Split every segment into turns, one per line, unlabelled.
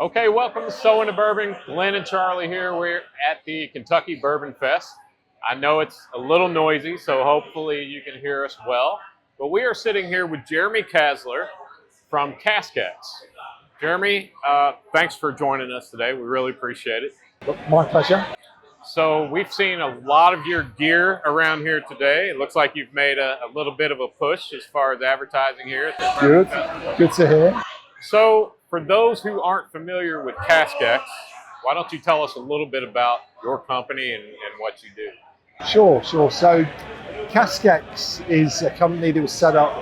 Okay, welcome to Sowing the Bourbon. Glenn and Charlie here. We're at the Kentucky Bourbon Fest. I know it's a little noisy, so hopefully you can hear us well. But we are sitting here with Jeremy Kasler from CASKX. Jeremy, thanks for joining us today. We really appreciate it.
My pleasure.
So we've seen a lot of your gear around here today. It looks like you've made a little bit of a push as far as advertising here.
Good to hear.
So for those who aren't familiar with CASKX, why don't you tell us a little bit about your company and what you do?
Sure. So CASKX is a company that was set up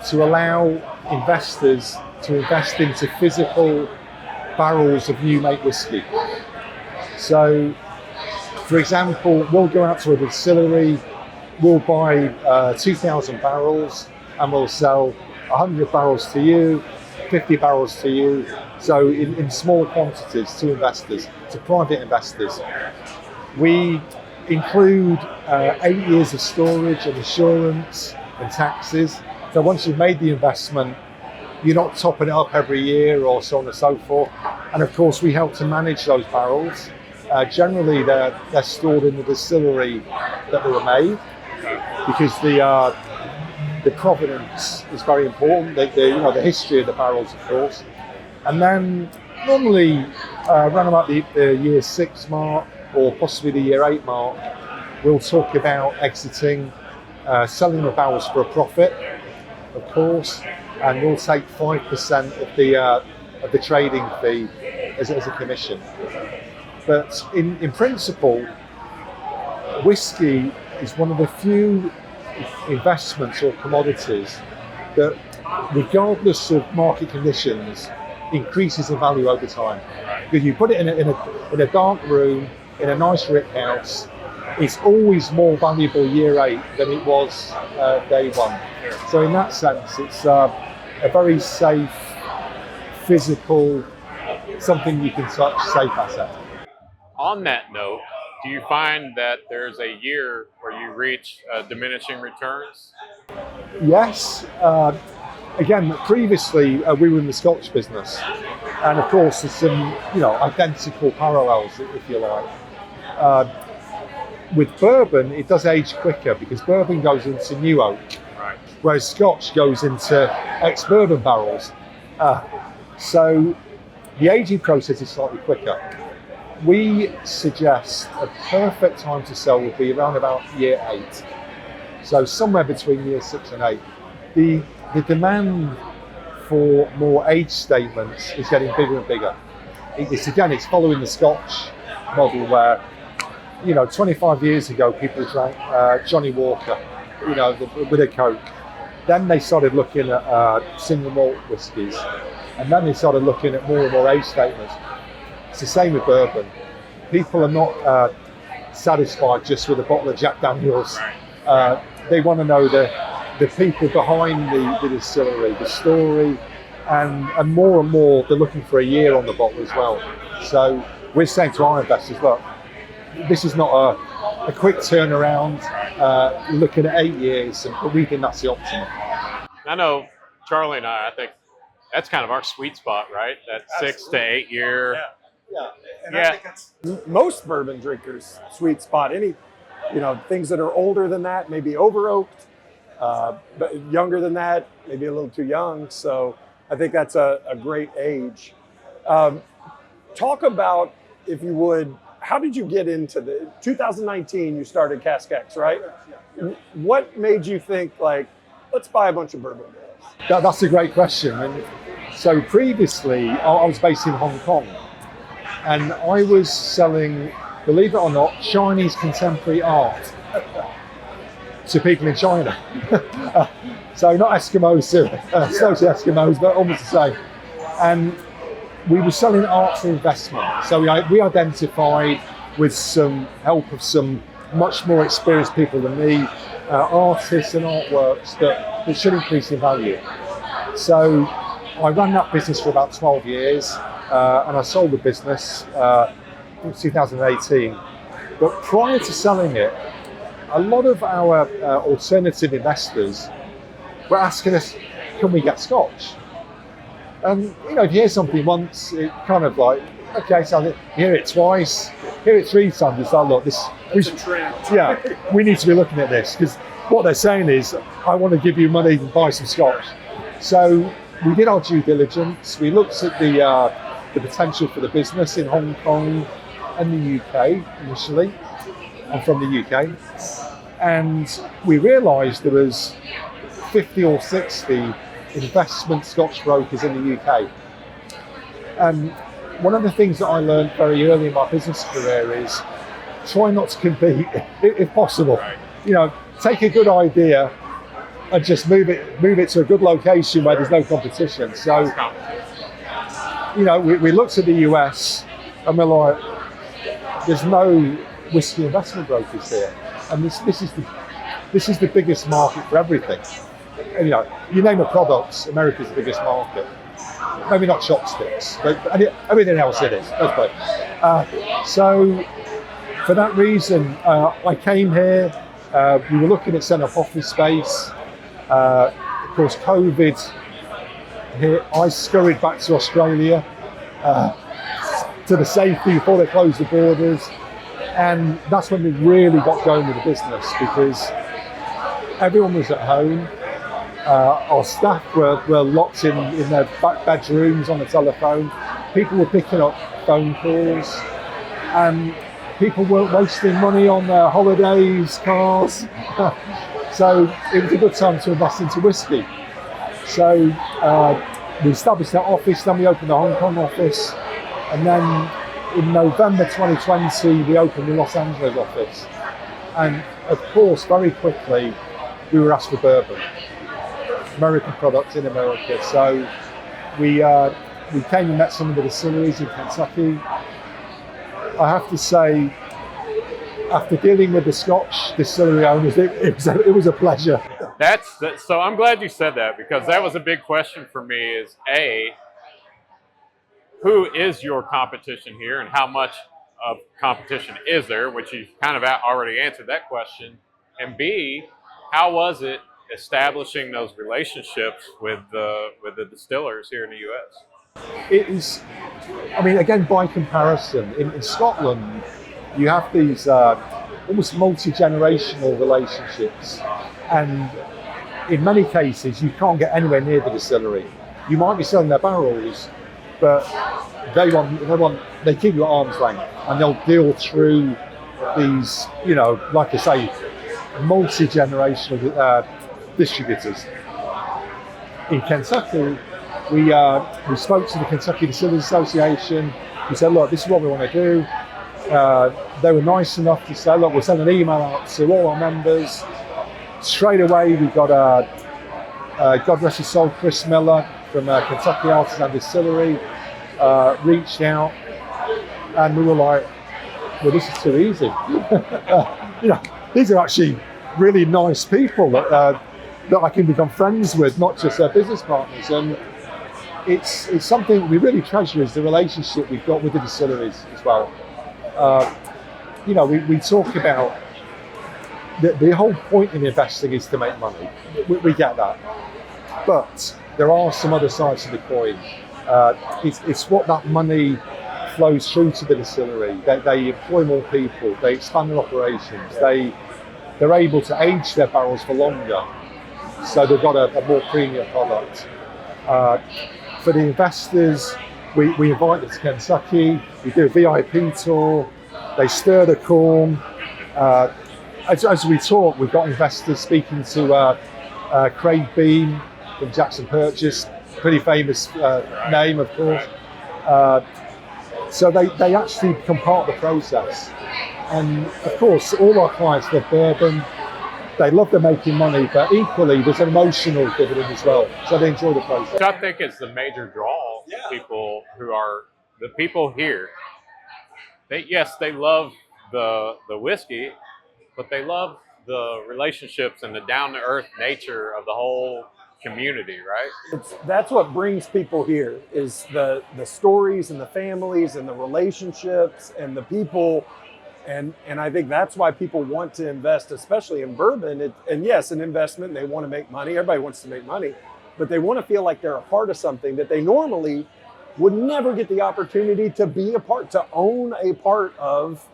to allow investors to invest into physical barrels of new make whiskey. So, for example, we'll go out to a distillery, we'll buy 2,000 barrels and we'll sell 100 barrels to you, 50 barrels to you, so in small quantities to investors, to private investors. We include 8 years of storage and insurance and taxes. So once you've made the investment, you're not topping it up every year or so on and so forth. And of course, we help to manage those barrels. Generally, they're stored in the distillery that they were made, because the provenance is very important, the history of the barrels, of course. And then normally around about the year 6 mark or possibly the year 8 mark, we'll talk about exiting, selling the barrels for a profit, of course, and we'll take 5% of the trading fee as a commission. But in principle, whiskey is one of the few investments or commodities that, regardless of market conditions, increases in value over time. Because you put it in a dark room, in a nice rick house, it's always more valuable year 8 than it was day 1. So in that sense, it's a very safe, physical, something you can touch, safe asset.
On that note, do you find that there's a year where you reach diminishing returns?
Yes. Again, previously we were in the Scotch business, and of course there's some, identical parallels, if you like. With bourbon, it does age quicker because bourbon goes into new oak,
right,
whereas Scotch goes into ex-bourbon barrels. So the aging process is slightly quicker. We suggest a perfect time to sell would be around about year 8. So somewhere between year 6 and 8. The demand for more age statements is getting bigger and bigger. It's following the Scotch model where, 25 years ago people drank Johnny Walker, with a Coke. Then they started looking at single malt whiskies, and then they started looking at more and more age statements. It's the same with bourbon. People are not satisfied just with a bottle of Jack Daniels. They want to know the people behind the distillery, the story, and more they're looking for a year on the bottle as well. So we're saying to our investors, look, this is not a quick turnaround, looking at 8 years, but we think that's the optimum.
I know Charlie and I think that's kind of our sweet spot, right? That 6 to 8 year.
And I think that's most bourbon drinkers' sweet spot. Any, things that are older than that, maybe over oaked, but younger than that, maybe a little too young. So I think that's a great age. Talk about, if you would, how did you get into 2019? You started CASKX, right? What made you think, let's buy a bunch of bourbon barrels?
That's a great question. And so previously, I was based in Hong Kong. And I was selling, believe it or not, Chinese contemporary art to people in China. So not Eskimos, social Eskimos, but almost the same. And we were selling art for investment. So we identified, with some help of some much more experienced people than me, artists and artworks that should increase in value. So I ran that business for about 12 years. And I sold the business in 2018. But prior to selling it, a lot of our alternative investors were asking us, can we get Scotch? And you know, if you hear something once, it kind of like, okay, so you hear it twice, hear it 3 times, it's like, look, we need to be looking at this, because what they're saying is, I want to give you money to buy some scotch. So we did our due diligence. We looked at the potential for the business in Hong Kong and the UK initially. I'm from the UK. And we realised there was 50 or 60 investment Scotch brokers in the UK. And one of the things that I learned very early in my business career is try not to compete if possible. You know, take a good idea and just move it to a good location where there's no competition. So, you know, we looked at the US and we're like, there's no whiskey investment brokers here, and this is the biggest market for everything. And, you know, you name a product, America's the biggest market. Maybe not chopsticks, but everything else it is. Let's put it. So for that reason, I came here. We were looking at setting up office space. Of course, COVID hit. I scurried back to Australia to the safety before they closed the borders. And that's when we really got going with the business, because everyone was at home. Our staff were locked in their back bedrooms on the telephone. People were picking up phone calls, and people weren't wasting money on their holidays, cars. So it was a good time to invest into whiskey. So we established that office, then we opened the Hong Kong office, and then in November 2020 we opened the Los Angeles office. And of course, very quickly we were asked for bourbon, American products in America. So we came and met some of the distilleries in Kentucky. I have to say, after dealing with the Scotch distillery owners, it was a pleasure.
So I'm glad you said that, because that was a big question for me, is A, who is your competition here and how much of competition is there, which you kind of already answered that question. And B, how was it establishing those relationships with the distillers here in the US?
It is, I mean, again, by comparison, in Scotland, you have these almost multi-generational relationships, and in many cases, you can't get anywhere near the distillery. You might be selling their barrels, but they keep you at arm's length, and they'll deal through these, you know, like I say, multi-generational distributors. In Kentucky, we spoke to the Kentucky Distillers Association. We said, look, this is what we want to do. They were nice enough to say, look, we'll send an email out to all our members. Straight away, we got God rest his soul, Chris Miller from Kentucky Artisan Distillery, reached out, and we were like, well, this is too easy. You know, these are actually really nice people that I can become friends with, not just their business partners. And it's something we really treasure, is the relationship we've got with the distilleries as well. You know, we talk about the whole point in investing is to make money. We get that. But there are some other sides to the coin. It's what that money flows through to the distillery. They employ more people, they expand their operations, they're able to age their barrels for longer, so they've got a more premium product. For the investors, we invite them to Kentucky, we do a VIP tour, they stir the corn. As we talk, we've got investors speaking to Craig Beam from Jackson Purchase, pretty famous name, of course. So they actually become part of the process. And of course, all our clients love bourbon. They love them making money, but equally there's an emotional dividend as well. So they enjoy the process.
Which I think is the major draw to people who are the people here. They love the whiskey, but they love the relationships and the down-to-earth nature of the whole community, right?
That's what brings people here, is the stories and the families and the relationships and the people. And I think that's why people want to invest, especially in bourbon. And yes, an investment, they want to make money. Everybody wants to make money. but they want to feel like they're a part of something that they normally would never get the opportunity to be a part, to own a part of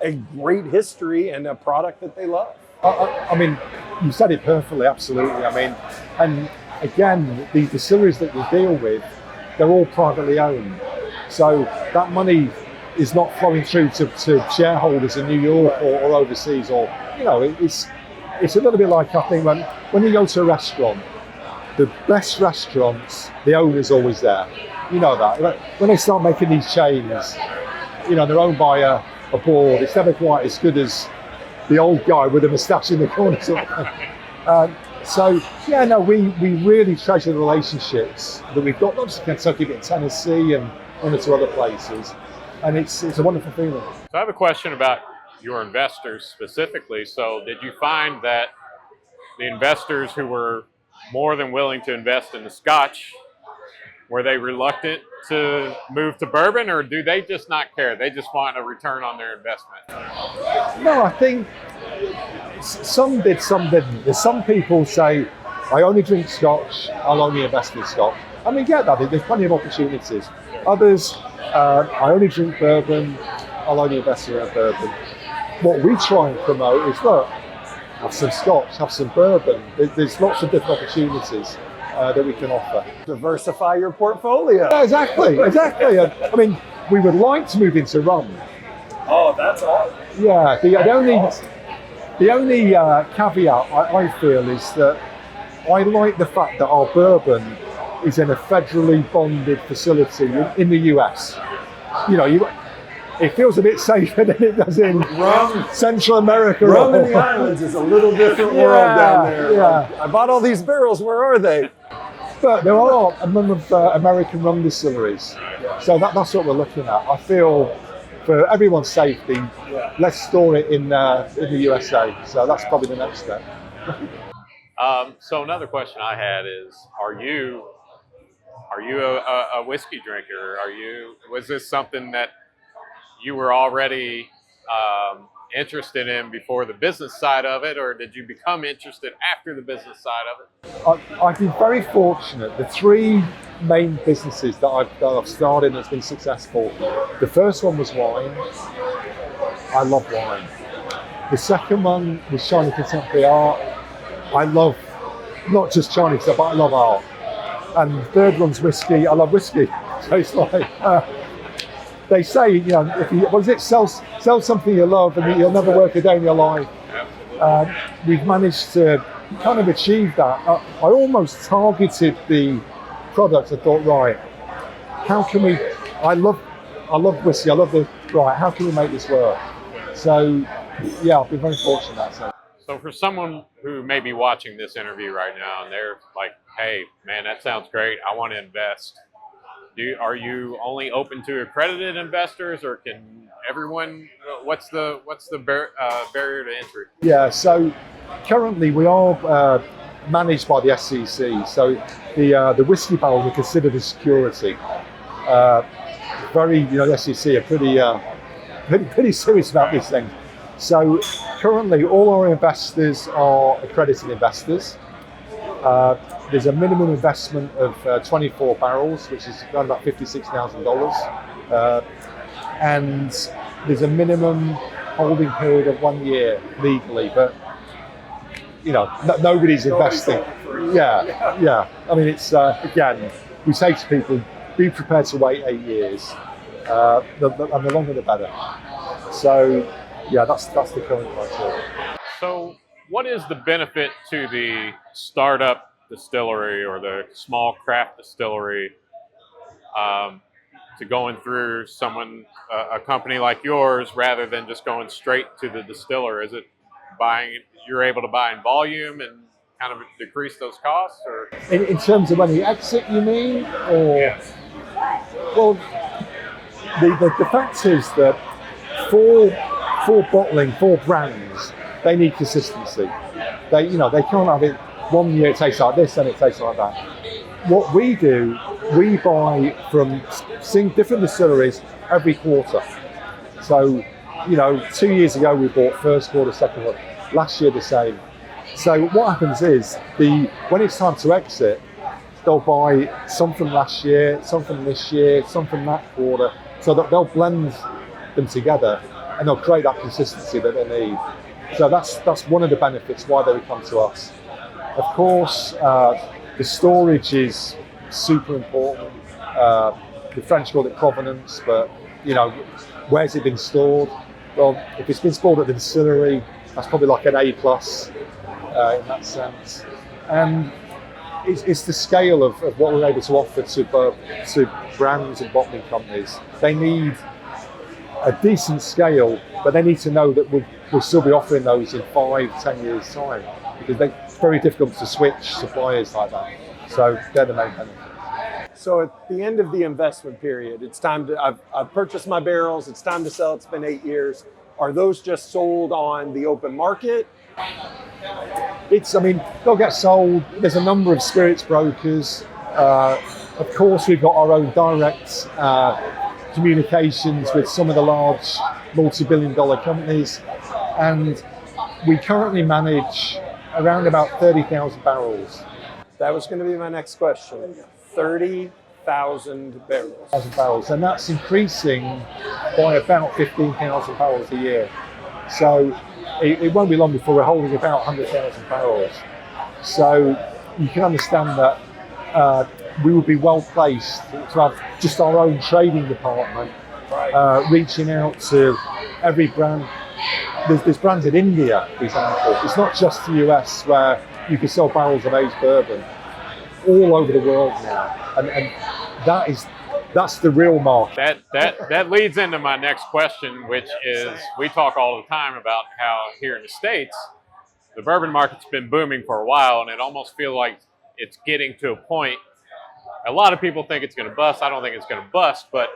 a great history and a product that they love.
I mean, you said it perfectly, absolutely. I mean, and again, the distilleries that we deal with, they're all privately owned. So that money is not flowing through to shareholders in New York or overseas, or, you know, it's a little bit like, I think, when you go to a restaurant, the best restaurants, the owner's always there. You know that. When they start making these chains, you know, they're owned by a board. It's never quite as good as the old guy with a moustache in the corner sort of thing. So, yeah, no, we really treasure the relationships that we've got, not just in Kentucky, but in Tennessee and one or two other places. And it's a wonderful feeling.
So I have a question about your investors specifically. So did you find that the investors who were more than willing to invest in the Scotch, were they reluctant to move to bourbon, or do they just not care? They just want a return on their investment?
No, I think some did, some didn't. There's some people say, I only drink Scotch, I'll only invest in Scotch. And we get that, there's plenty of opportunities. Others, I only drink bourbon, I'll only invest in bourbon. What we try and promote is, look, have some Scotch, have some bourbon. There's lots of different opportunities that we can offer.
Diversify your portfolio.
Yeah, exactly. I mean, we would like to move into rum.
Oh, that's all.
Yeah, the only caveat I feel is that I like the fact that our bourbon is in a federally bonded facility in the US. You know, it feels a bit safer than it does in Central America.
Rum in the islands is a little different world down there. Yeah. I bought all these barrels, where are they?
But there are a number of American rum distilleries. So that's what we're looking at. I feel for everyone's safety, let's store it in the USA. So that's probably the next step.
So another question I had is, are you a whiskey drinker? Was this something that you were already interested in before the business side of it, or did you become interested after the business side of it?
I've been very fortunate. The three main businesses that I've started that's been successful, the first one was wine. I love wine. The second one was Chinese contemporary art. I love not just Chinese, but I love art. And the third one's whiskey. I love whiskey. So it's like, they say, you know, if you sell something you love and you'll never work a day in your life. We've managed to kind of achieve that. I almost targeted the product. I thought, right, how can we? I love whiskey. How can we make this work? So, yeah, I've been very fortunate.
So for someone who may be watching this interview right now and they're like, hey, man, that sounds great, I want to invest. Are you only open to accredited investors, or can everyone? What's the barrier to entry?
Yeah, so currently we are managed by the SEC. So the whiskey barrels are considered a security. The SEC are pretty serious about these things. So currently all our investors are accredited investors. There's a minimum investment of 24 barrels, which is around about $56,000. And there's a minimum holding period of 1 year legally, but you know, nobody's investing. Yeah. I mean, it's again, we say to people, be prepared to wait 8 years, and the longer the better. So yeah, that's the current criteria.
So what is the benefit to the startup distillery or the small craft distillery to going through a company like yours rather than just going straight to the distiller? Is it you're able to buy in volume and kind of decrease those costs? Or
in terms of when you exit, you mean? Or
yes.
Well, the fact is that for bottling, for brands, they need consistency. They can't have it 1 year it tastes like this and it tastes like that. What we do, we buy from different distilleries every quarter. So, 2 years ago we bought first quarter, second quarter. Last year the same. So what happens is when it's time to exit, they'll buy some from last year, some from this year, some from that quarter, so that they'll blend them together and they'll create that consistency that they need. So that's one of the benefits why they would come to us. Of course, the storage is super important. The French call it provenance, but where's it been stored? Well, if it's been stored at the distillery, that's probably like an A+ in that sense. And it's the scale of what we're able to offer to brands and bottling companies. They need a decent scale, but they need to know that we'll still be offering those in 5-10 years' time, because it's very difficult to switch suppliers like that. So they're the main benefit.
So at the end of the investment period, it's time to, I've purchased my barrels, it's time to sell, it's been 8 years. Are those just sold on the open market?
They'll get sold. There's a number of spirits brokers. Of course, we've got our own direct communications with some of the large multi-billion-dollar companies, and we currently manage around about 30,000 barrels.
That was going to be my next question. 30,000 barrels.
1,000 barrels, and that's increasing by about 15,000 barrels a year. So it won't be long before we're holding about 100,000 barrels. So you can understand that we would be well placed to have just our own trading department, reaching out to every brand. There's brands in India, for example. It's not just the US where you can sell barrels of aged bourbon. All over the world now, and that's the real market.
That leads into my next question, which is, we talk all the time about how here in the States, the bourbon market's been booming for a while, and it almost feels like it's getting to a point. A lot of people think it's going to bust. I don't think it's going to bust, but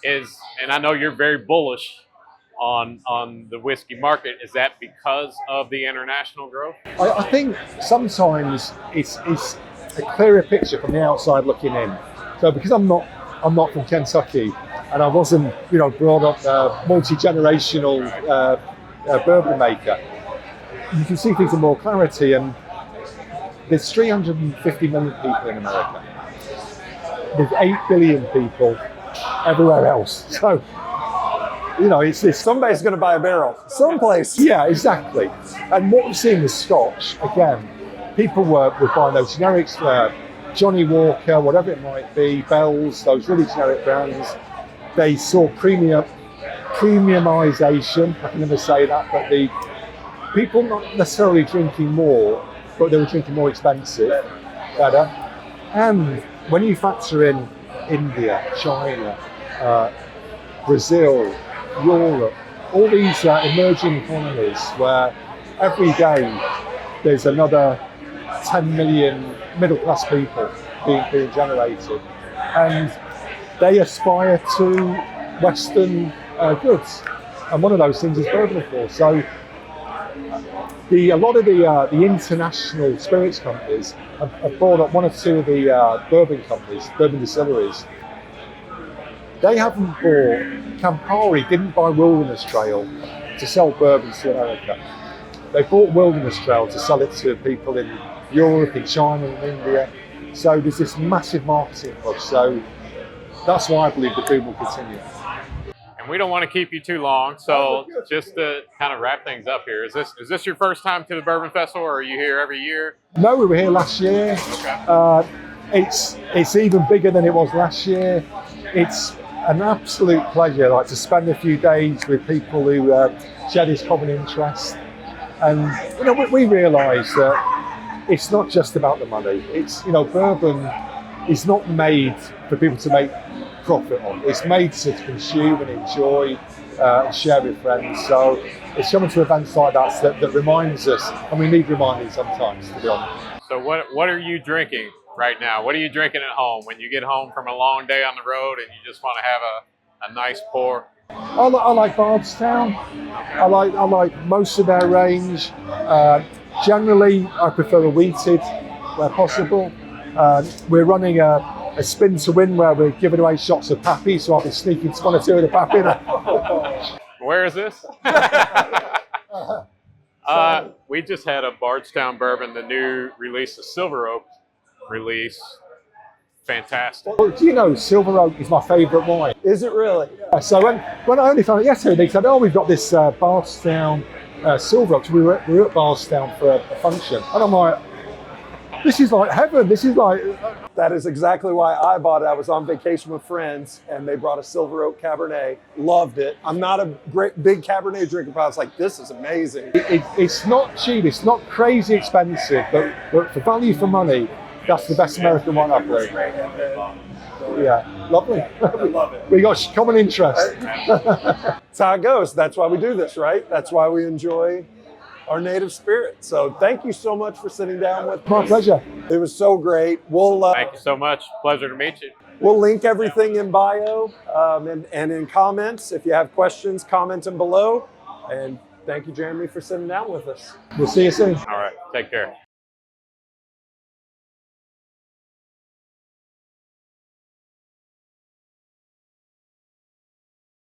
and I know you're very bullish on the whiskey market. Is that because of the international growth?
I think sometimes it's a clearer picture from the outside looking in. So because I'm not from Kentucky, and I wasn't brought up a multi-generational bourbon maker, you can see things in more clarity. And there's 350 million people in America. There's 8 billion people everywhere else. So it's
somebody's going to buy a barrel someplace.
Yeah, exactly. And what we've seen with Scotch, again, people were buying those generics, Johnny Walker, whatever it might be, Bell's, those really generic brands. They saw premiumization, I can never say that, but the people not necessarily drinking more, but they were drinking more expensive, better. And when you factor in India, China, Brazil, Europe, all these emerging economies where every day there's another 10 million middle-class people being generated, and they aspire to Western goods, and one of those things is bourbon, of course. So a lot of the international spirits companies have bought up 1 or 2 of the bourbon companies, bourbon distilleries. They haven't bought, Campari didn't buy Wilderness Trail to sell bourbons to America. They bought Wilderness Trail to sell it to people in Europe, in China, in India. So there's this massive marketing push. So that's why I believe the boom will continue.
And we don't want to keep you too long, so just to kind of wrap things up here, is this your first time to the Bourbon Festival, or are you here every year?
No, we were here last year.
Okay.
It's even bigger than it was last year. It's an absolute pleasure, to spend a few days with people who share this common interest. And we realise that it's not just about the money. It's bourbon is not made for people to make profit on. It's made to consume and enjoy and share with friends. So it's coming to events like that reminds us, and we need reminding sometimes, to be honest.
So what are you drinking right now? What are you drinking at home when you get home from a long day on the road and you just want to have a nice pour?
I like Bardstown. I like most of their range. Generally, I prefer a wheated where possible. We're running a spin to win where we're giving away shots of Pappy, so I'll be sneaking 1 or 2 of the Pappy.
Where is this? We just had a Bardstown bourbon, the new release, the Silver Oak release. fantastic.
Well, do you know Silver Oak is my favourite wine?
Is it really?
So when I only found it yesterday, they said, "Oh, we've got this Bardstown Silver Oak." So we were at Bardstown for a function, and I'm like, "This is like heaven. This is like."
That is exactly why I bought it. I was on vacation with friends, and they brought a Silver Oak Cabernet. Loved it. I'm not a big Cabernet drinker, but I was like, "This is amazing."
It's not cheap. It's not crazy expensive, but for value for money, that's the best American wine I've heard. Yeah, lovely.
I love it.
We got common interest.
That's how it goes. That's why we do this, right? That's why we enjoy our native spirit. So thank you so much for sitting down with
My
us.
pleasure.
It was so great.
Thank you so much. Pleasure to meet you.
We'll link everything in bio and in comments. If you have questions, comment them below. And thank you, Jeremy, for sitting down with us.
We'll see you soon.
All right. Take care.